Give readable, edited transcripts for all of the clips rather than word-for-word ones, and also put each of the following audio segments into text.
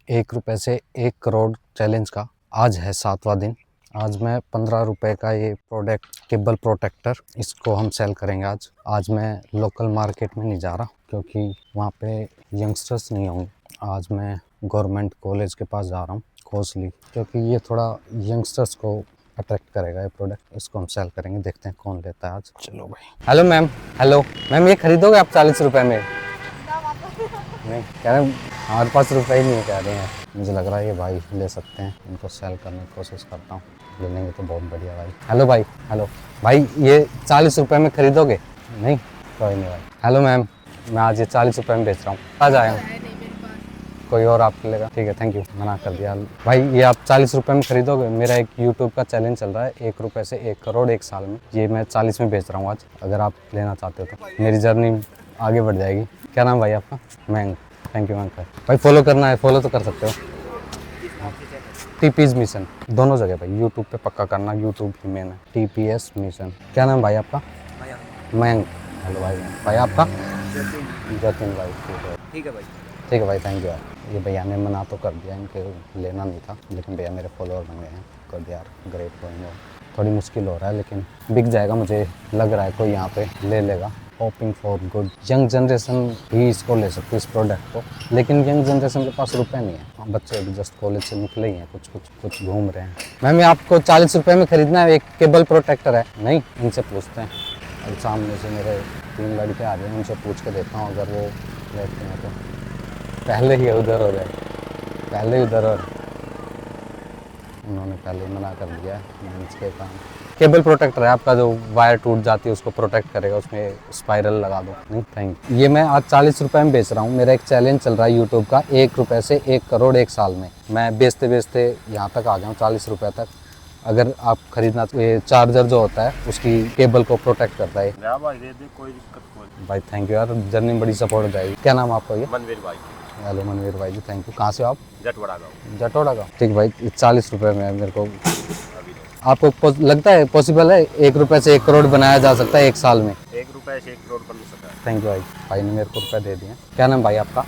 ₹1 से 1 करोड़ चैलेंज का आज है 7वां दिन। आज मैं ₹15 का ये प्रोडक्ट केबल प्रोटेक्टर इसको हम सेल करेंगे आज। आज मैं लोकल मार्केट में नहीं जा रहा क्योंकि वहाँ पे यंगस्टर्स नहीं होंगे। आज मैं गवर्नमेंट कॉलेज के पास जा रहा हूँ कोसली, क्योंकि ये थोड़ा यंगस्टर्स को अट्रैक्ट करेगा ये प्रोडक्ट। इसको हम सेल करेंगे, देखते हैं कौन लेता है आज। चलो भाई। Hello ma'am. हेलो मैम, ये खरीदोगे आप ₹40 में? नहीं कह रहे हमारे पास रुपए ही नहीं कह रहे हैं। मुझे लग रहा है ये भाई ले सकते हैं, इनको सेल करने की कोशिश करता हूँ। ले लेंगे तो बहुत बढ़िया भाई। हेलो भाई। हेलो भाई, ये ₹40 में खरीदोगे? नहीं, कोई नहीं भाई। हेलो मैम, मैं आज ये ₹40 में बेच रहा हूँ, आ जाएगा। कोई और आपको लेगा? ठीक है, थैंक यू। मना कर दिया भाई। ये आप ₹40 में खरीदोगे? मेरा एक यूट्यूब का चैलेंज चल रहा है, ₹1 से 1 करोड़ 1 साल में। ये मैं 40 में बेच रहा हूँ आज। अगर आप लेना चाहते हो तो मेरी जर्नी आगे बढ़ जाएगी। क्या नाम भाई आपका? मैंग। थैंक यू मैंग भाई। फॉलो करना है, फॉलो तो कर सकते हो। TPS मिशन दोनों जगह भाई, यूट्यूब पे पक्का करना, यूट्यूब ही मेन है। TPS mission. क्या नाम भाई आपका? मैंग। हेलो भाई। भाई आपका? जतिन भाई। ठीक है भाई। ठीक है भाई, थैंक यू यार। ये भैया ने मना तो कर दिया, इनके लेना नहीं था, लेकिन भैया मेरे फॉलोअर बन गए हैं। कर दिया यार, ग्रेट गोइंग। थोड़ी मुश्किल हो रहा है लेकिन बिक जाएगा, मुझे लग रहा है कोई यहाँ पे ले लेगा। Hoping for good. Young generation भी इसको ले सकती है इस प्रोडक्ट को, लेकिन यंग जनरेशन के पास रुपए नहीं है। बच्चे अभी जस्ट कॉलेज से निकले ही हैं, कुछ घूम रहे हैं। मैम, ये आपको ₹40 में खरीदना है, एक केबल प्रोटेक्टर है? नहीं, इनसे पूछते हैं। अभी सामने से मेरे 3 लड़के आ रहे हैं, उनसे पूछ के देखता हूँ, अगर वो लेते हैं तो। पहले ही उधर हो गए, पहले ही उधर हो। उन्होंने पहले ही मना कर दिया है इसके काम। केबल प्रोटेक्टर है आपका, जो वायर टूट जाती है उसको प्रोटेक्ट करेगा, उसमें स्पाइरल लगा दो। नहीं, थैंक यू। ये मैं आज ₹40 में बेच रहा हूँ। मेरा एक चैलेंज चल रहा है यूट्यूब का, ₹1 से 1 करोड़ 1 साल में। मैं बेचते बेचते यहाँ तक आ गया हूँ, ₹40 तक। अगर आप खरीदना तो ये चार्जर जो होता है उसकी केबल को प्रोटेक्ट करता है। भाई दे दे, कोई दिक्कत कोई। भाई थैंक यू यार, जर्नी में बड़ी सपोर्ट हो जाएगी। क्या नाम आपका? ये मनवीर भाई। हेलो मनवीर भाई जी, थैंक यू। कहाँ से हो आप? जटवाड़ा गाँव। जटोड़ा का? ठीक भाई, ₹40 में मेरे को। आपको लगता है पॉसिबल है ₹1 से 1 करोड़ बनाया जा सकता है 1 साल में? ₹1 से 1 करोड़ बन सकता है। थैंक यू भाई। भाई ने मेरे को रुपए दे दिए। क्या नाम भाई आपका?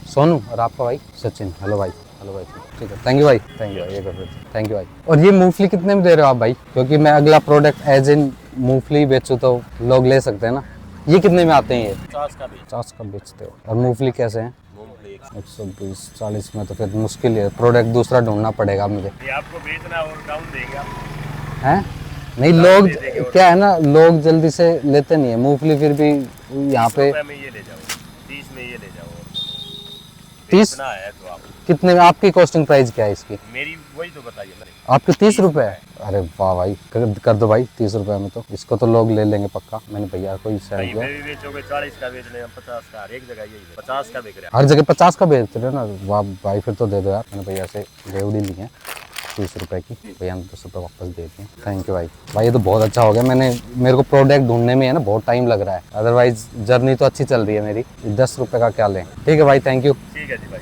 सोनू। और आपका भाई? सचिन। हेलो भाई। हेलो भाई, ठीक है, थैंक यू भाई। थैंक यू भाई, ये कर दो। थैंक यू भाई। और ये मूंगफली कितने में दे रहे हो आप भाई? क्योंकि मैं अगला प्रोडक्ट एज इन मूंगफली बेचूँ तो लोग ले सकते हैं ना। ये कितने में आते हैं ये? 50 का बेचते हो। और मूंगफली कैसे हैं? 120। 40 में तो फिर मुश्किल है, प्रोडक्ट दूसरा ढूंढना पड़ेगा मुझे। ये आपको बेचना और डाउन देगा हैं? नहीं, लोग क्या है ना, लोग जल्दी से लेते नहीं है मूंगफली। फिर भी यहाँ पे 30 में ये ले जाओ, 30 में ये ले जाओ। 30 बेचना है तो आप कितने में? आपकी कॉस्टिंग प्राइस क्या है इसकी? मेरी वही तो बताइए मेरे। आपके ₹30? अरे वाह भाई, कर दो भाई ₹30 में। तो इसको तो लोग ले लेंगे पक्का। मैंने भैया को ही सेल कहीं किया। पे भी बेचोगे 40 का बेच लेना, 50 का। हर एक जगह यही है, 50 का बिक रहा हर जगह 50 का बेच रहे हो ना? वाह भाई, फिर तो दे दो यार। मैंने भैया से रेवड़ी ली है ₹30 की, भैया ने ₹10 वापस दे दिए। थैंक यू भाई। भाई ये तो बहुत अच्छा हो गया। मेरे को प्रोडक्ट ढूंढने में है ना बहुत टाइम लग रहा है, अदरवाइज जर्नी तो अच्छी चल रही है मेरी। ₹10 का क्या लें? ठीक है भाई, थैंक यू। है। ठीक है जी भाई।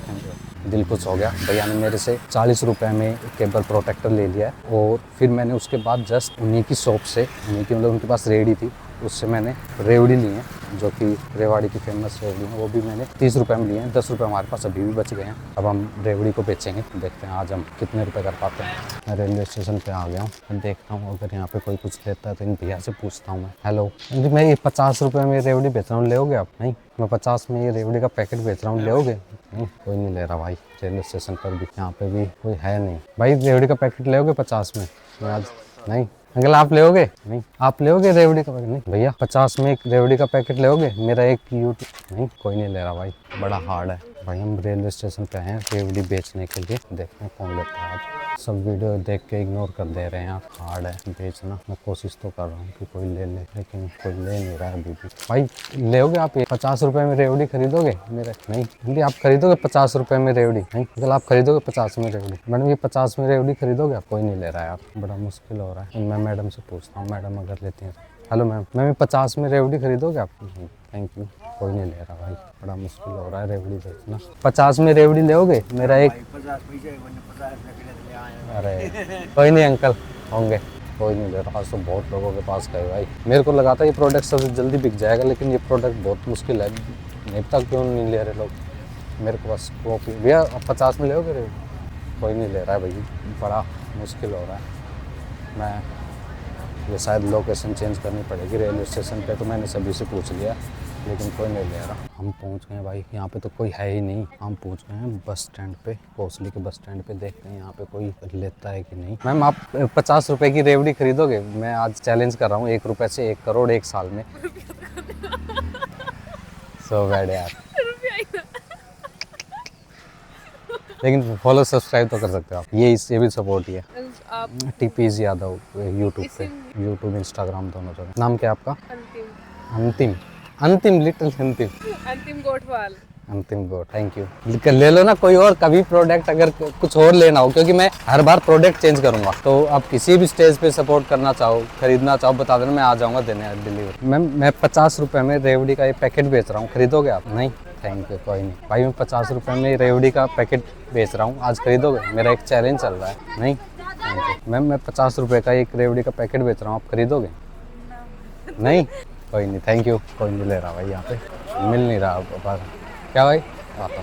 दिल खुश हो गया। भैया ने मेरे से ₹40 में केबल प्रोटेक्टर ले लिया है। और फिर मैंने उसके बाद जस्ट उन्हीं की शॉप से, उन्हीं की मतलब उनके पास रेहड़ी थी, उससे मैंने रेवड़ी ली है, जो कि रेवाड़ी की फेमस रेवड़ी है। वो भी मैंने ₹30 में लिए हैं। ₹10 हमारे पास अभी भी बच गए हैं। अब हम रेवड़ी को बेचेंगे, देखते हैं आज हम कितने रुपए कर पाते हैं। मैं रेलवे स्टेशन पे आ गया हूँ, देखता हूँ अगर यहाँ पे कोई कुछ लेता है तो इन भैया से पूछता हूँ मैं। हेलो जी, मैं ये ₹50 में रेवड़ी बेच रहा हूँ, लेओगे आप? नहीं, मैं 50 में ये रेवड़ी का पैकेट बेच रहा हूँ, लेओगे? नहीं, कोई नहीं ले रहा भाई। रेलवे स्टेशन पर भी, यहाँ पे भी कोई है नहीं भाई। रेवड़ी का पैकेट लेओगे 50 में? मैं आज नहीं। अंकल आप लेओगे? नहीं। आप लेओगे रेवड़ी का पैकेट? नहीं भैया, 50 में एक रेवड़ी का पैकेट लेओगे? मेरा एक यूट्यूब। नहीं, कोई नहीं ले रहा भाई, बड़ा हार्ड है भाई। हम रेलवे स्टेशन पे हैं रेवड़ी बेचने के लिए, देखते हैं कौन लेता है आज। सब वीडियो देख के इग्नोर कर दे रहे हैं यार, हार्ड है बेचना। मैं कोशिश तो कर रहा हूँ कि कोई ले ले, लेकिन कोई ले नहीं रहा है अभी भी। भाई लेओगे आप? ये ₹50 में रेवड़ी खरीदोगे मेरे? नहीं। हिंदी आप खरीदोगे ₹50 में रेवड़ी? नहीं। अगर आप खरीदोगे 50 में रेवड़ी? मैडम ये 50 में रेवड़ी खरीदोगे आप? कोई नहीं ले रहा है यार, बड़ा मुश्किल हो रहा है। मैं मैडम से पूछता हूँ, मैडम अगर लेती हैं। हेलो मैम, मैम 50 में रेवड़ी खरीदोगे आप? नहीं, थैंक यू। कोई नहीं ले रहा भाई, बड़ा मुश्किल हो रहा है रेवड़ी बेचना। 50 में रेवड़ी लेओगे? मेरा एक। 50 पैसे 50 रुपये आए। अरे कोई नहीं अंकल, होंगे। कोई नहीं ले रहा। आज तो बहुत लोगों के पास गए भाई। मेरे को लगा था ये प्रोडक्ट सबसे जल्दी बिक जाएगा, लेकिन ये प्रोडक्ट बहुत मुश्किल है। नहीं पता क्यों नहीं ले रहे लोग। मेरे को बस कॉपी भैया 50 में लोगे रे? कोई नहीं ले रहा है भाई, बड़ा मुश्किल हो रहा है। मैं ये शायद लोकेशन चेंज करनी पड़ेगी रेलवे स्टेशन पे, तो मैंने सभी से पूछ लिया लेकिन कोई नहीं ले रहा। हम पहुंच गए भाई, यहाँ पे तो कोई है ही नहीं। हम पहुंच गए हैं बस स्टैंड पे, कोसली के बस स्टैंड पे। देखते हैं यहाँ पे कोई लेता है कि नहीं। मैम आप 50 रुपए की रेवड़ी खरीदोगे? मैं आज चैलेंज कर रहा हूँ, 1 रुपए से 1 करोड़ 1 साल में। सो बैड यार। लेकिन फॉलो सब्सक्राइब तो कर सकते हो आप, ये भी सपोर्ट ही है। आप टीपीज यादव यूट्यूब पे, यूट्यूब इंस्टाग्राम दोनों जगह। नाम क्या है आपका? अंतिम अंतिम अंतिम लिटिल अंतिम अंतिम गोठवाल। अंतिम गो, थैंक यू। ले लो ना कोई और कभी प्रोडक्ट, अगर कुछ और लेना हो, क्योंकि मैं हर बार प्रोडक्ट चेंज करूंगा। तो आप किसी भी स्टेज पे सपोर्ट करना चाहो, खरीदना चाहो, बता देना, मैं आ जाऊंगा देने डिलीवर। मैं 50 रुपए में रेवड़ी का एक पैकेट बेच रहा हूँ, खरीदोगे आप? नहीं, थैंक यू, कोई नहीं भाई। मैं 50 रुपए में रेवड़ी का पैकेट बेच रहा हूँ, आज खरीदोगे? मेरा एक चैलेंज चल रहा है। नहीं, थैंक यू मैम। मैं 50 रुपए का एक रेवड़ी का पैकेट बेच रहा हूँ, आप खरीदोगे? नहीं, कोई नहीं, थैंक यू। कोई नहीं ले रहा भाई, यहाँ पे मिल नहीं रहा बाहर। क्या भाई? आता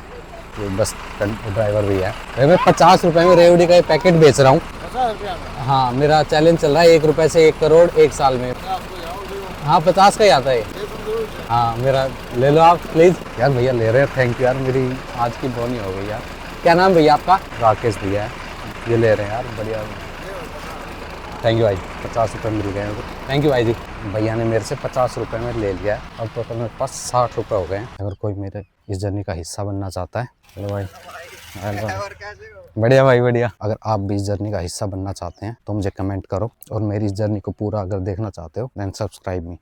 ये बस ड्राइवर भी है भाई। मैं 50 रुपए में रेवड़ी का एक पैकेट बेच रहा हूँ। हाँ, मेरा चैलेंज चल रहा है 1 रुपए से 1 करोड़ 1 साल में। हाँ, 50 का ही आता है। हाँ, मेरा ले लो आप प्लीज़। यार भैया ले रहे हैं, थैंक यू यार, मेरी आज की बोनी हो गई यार। क्या नाम भैया आपका? राकेश भैया है, ये ले रहे हैं यार, बढ़िया। थैंक यू भाई, 50 रुपये मिल गए। थैंक यू भाई जी। भैया ने मेरे से 50 रुपये में ले लिया है। अब टोटल मेरे पास 60 रुपये हो गए हैं। अगर कोई मेरे इस जर्नी का हिस्सा बनना चाहता है, हेलो भाई, बढ़िया भाई बढ़िया। अगर आप भी इस जर्नी का हिस्सा बनना चाहते हैं तो मुझे कमेंट करो, और मेरी इस जर्नी को पूरा अगर देखना चाहते हो देन सब्सक्राइब मी।